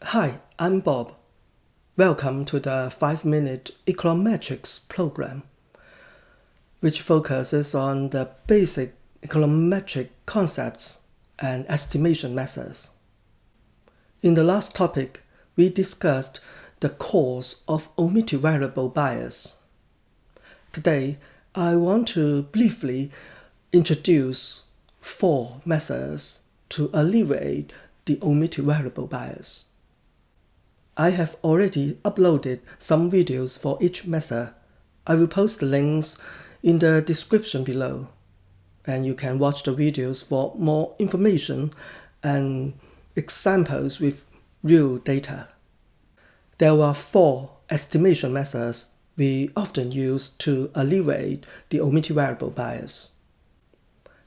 Hi, I'm Bob. Welcome to the 5 Minute Econometrics program, which focuses on the basic econometric concepts and estimation methods. In the last topic, we discussed the cause of omitted variable bias. Today, I want to briefly introduce 4 methods to alleviate the omitted variable bias. I have already uploaded some videos for each method. I will post the links in the description below, and you can watch the videos for more information and examples with real data. There are 4 estimation methods we often use to alleviate the omitted variable bias.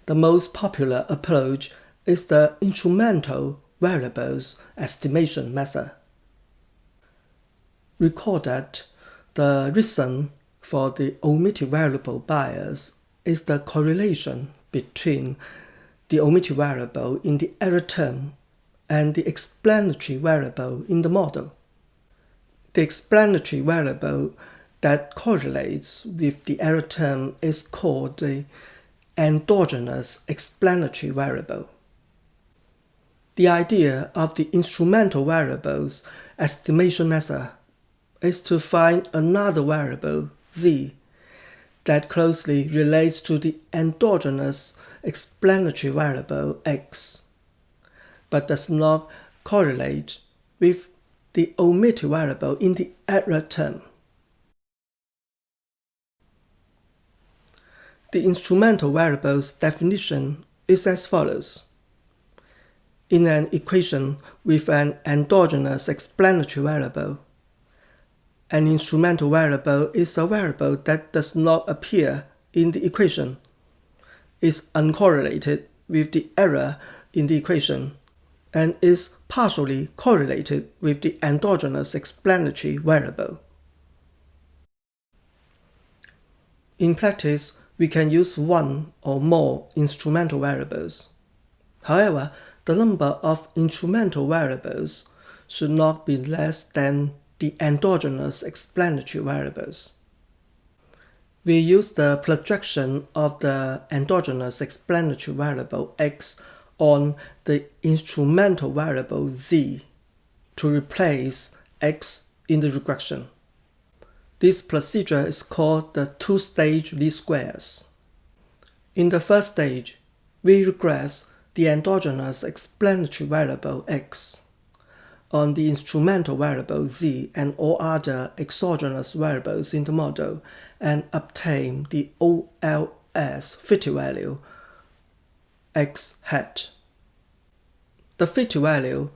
The most popular approach is the instrumental variables estimation method. Recall that the reason for the omitted variable bias is the correlation between the omitted variable in the error term and the explanatory variable in the model. The explanatory variable that correlates with the error term is called the endogenous explanatory variable. The idea of the instrumental variables estimation method is to find another variable, z, that closely relates to the endogenous explanatory variable, x, but does not correlate with the omitted variable in the error term. The instrumental variable's definition is as follows. In an equation with an endogenous explanatory variable, an instrumental variable is a variable that does not appear in the equation, is uncorrelated with the error in the equation, and is partially correlated with the endogenous explanatory variable. In practice, we can use one or more instrumental variables. However, the number of instrumental variables should not be less than the endogenous explanatory variables. We use the projection of the endogenous explanatory variable x on the instrumental variable z to replace x in the regression. This procedure is called the two-stage least squares. In the first stage, we regress the endogenous explanatory variable x on the instrumental variable z and all other exogenous variables in the model and obtain the OLS fit value x hat. The fit value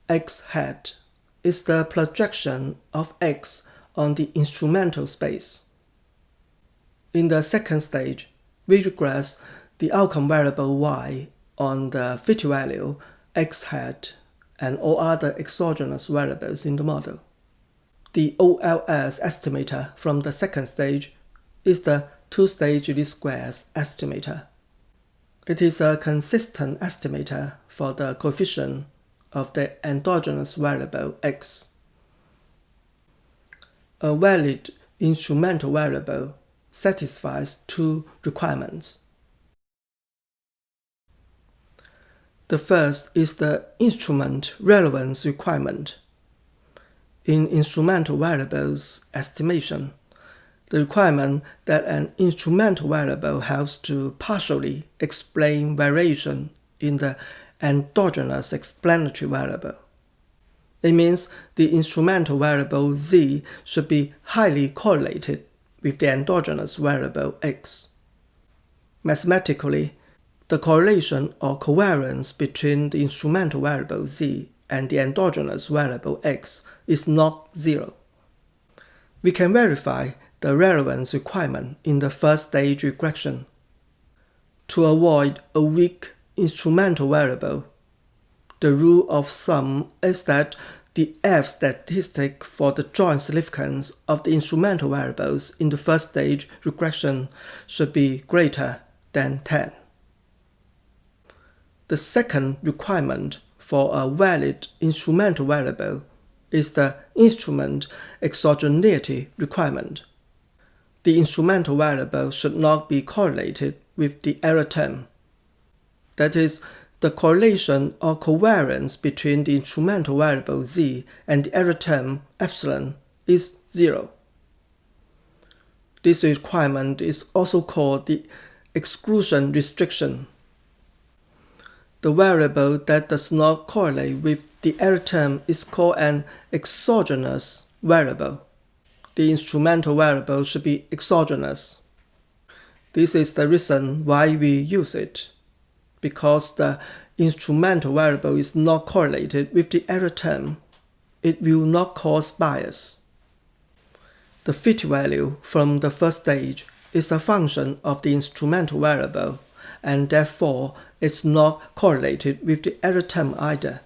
x hat is the projection of x on the instrumental space. In the second stage, we regress the outcome variable y on the fit value x hat and all other exogenous variables in the model. The OLS estimator from the second stage is the two-stage least squares estimator. It is a consistent estimator for the coefficient of the endogenous variable x. A valid instrumental variable satisfies 2 requirements. The first is the instrument relevance requirement. In instrumental variables estimation, the requirement that an instrumental variable helps to partially explain variation in the endogenous explanatory variable. It means the instrumental variable z should be highly correlated with the endogenous variable x. Mathematically, the correlation or covariance between the instrumental variable z and the endogenous variable x is not 0. We can verify the relevance requirement in the first stage regression. To avoid a weak instrumental variable, the rule of thumb is that the F statistic for the joint significance of the instrumental variables in the first stage regression should be greater than 10. The second requirement for a valid instrumental variable is the instrument exogeneity requirement. The instrumental variable should not be correlated with the error term. That is, the correlation or covariance between the instrumental variable z and the error term epsilon is 0. This requirement is also called the exclusion restriction. The variable that does not correlate with the error term is called an exogenous variable. The instrumental variable should be exogenous. This is the reason why we use it, because the instrumental variable is not correlated with the error term. It will not cause bias. The fit value from the first stage is a function of the instrumental variable, and therefore is not correlated with the error term either.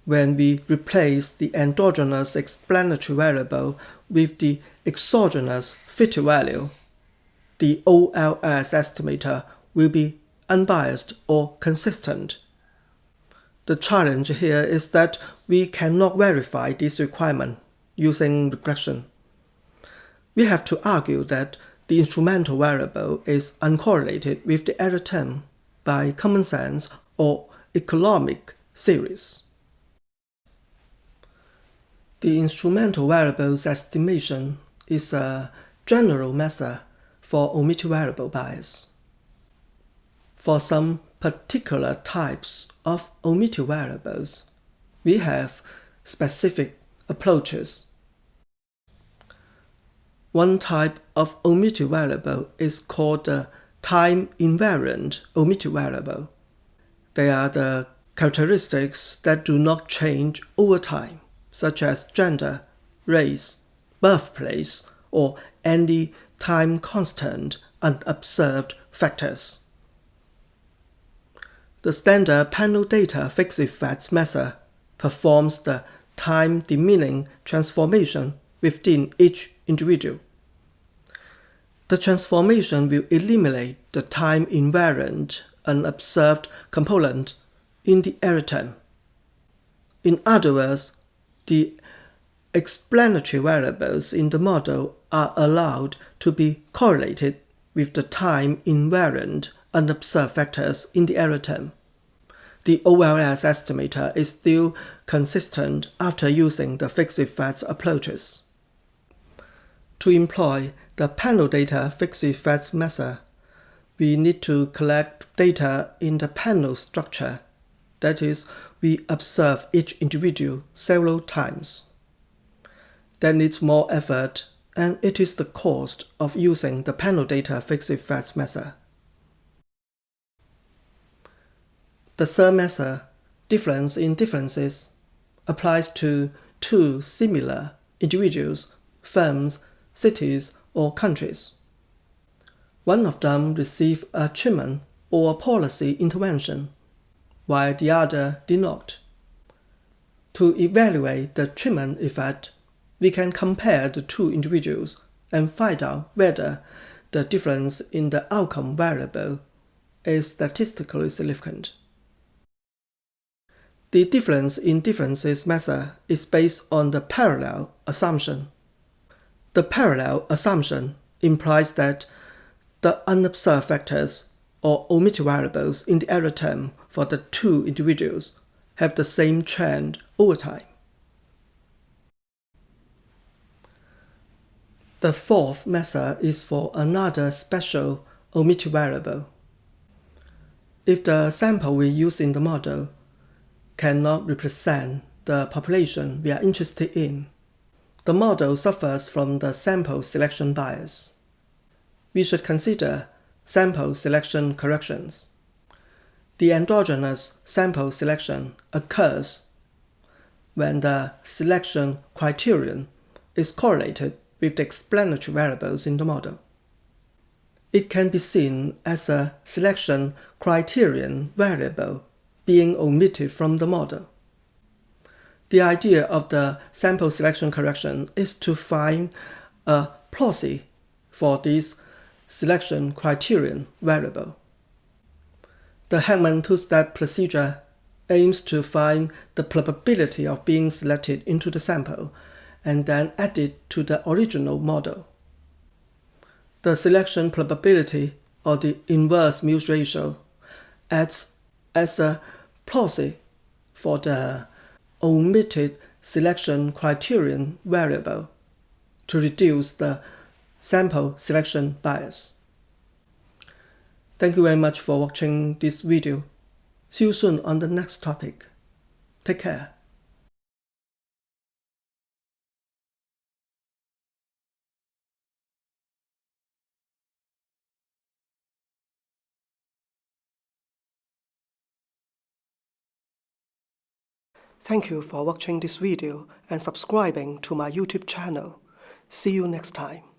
When we replace the endogenous explanatory variable with the exogenous fit value, the OLS estimator will be unbiased or consistent. The challenge here is that we cannot verify this requirement using regression. We have to argue that the instrumental variable is uncorrelated with the error term by common sense or economic theories. The instrumental variable's estimation is a general method for omitted variable bias. For some particular types of omitted variables, we have specific approaches. One type of omitted variable is called the time-invariant omitted variable. They are the characteristics that do not change over time, such as gender, race, birthplace, or any time constant unobserved factors. The standard panel data fixed effects method performs the time-diminishing transformation within each individual. The transformation will eliminate the time-invariant unobserved component in the error term. In other words, the explanatory variables in the model are allowed to be correlated with the time-invariant unobserved factors in the error term. The OLS estimator is still consistent after using the fixed effects approaches. To employ the panel data fixed effects method, we need to collect data in the panel structure. That is, we observe each individual several times. That needs more effort, and it is the cost of using the panel data fixed effects method. The third method, difference in differences, applies to two similar individuals, firms, cities, or countries. One of them received a treatment or a policy intervention, while the other did not. To evaluate the treatment effect, we can compare the two individuals and find out whether the difference in the outcome variable is statistically significant. The difference in differences method is based on the parallel assumption. The parallel assumption implies that the unobserved factors or omitted variables in the error term for the two individuals have the same trend over time. The fourth method is for another special omitted variable. If the sample we use in the model cannot represent the population we are interested in, the model suffers from the sample selection bias. We should consider sample selection corrections. The endogenous sample selection occurs when the selection criterion is correlated with the explanatory variables in the model. It can be seen as a selection criterion variable being omitted from the model. The idea of the sample selection correction is to find a proxy for this selection criterion variable. The Hackman two-step procedure aims to find the probability of being selected into the sample and then add it to the original model. The selection probability, or the inverse Mills ratio, acts as a proxy for the omitted selection criterion variable to reduce the sample selection bias. Thank you very much for watching this video. See you soon on the next topic. Take care. Thank you for watching this video and subscribing to my YouTube channel. See you next time.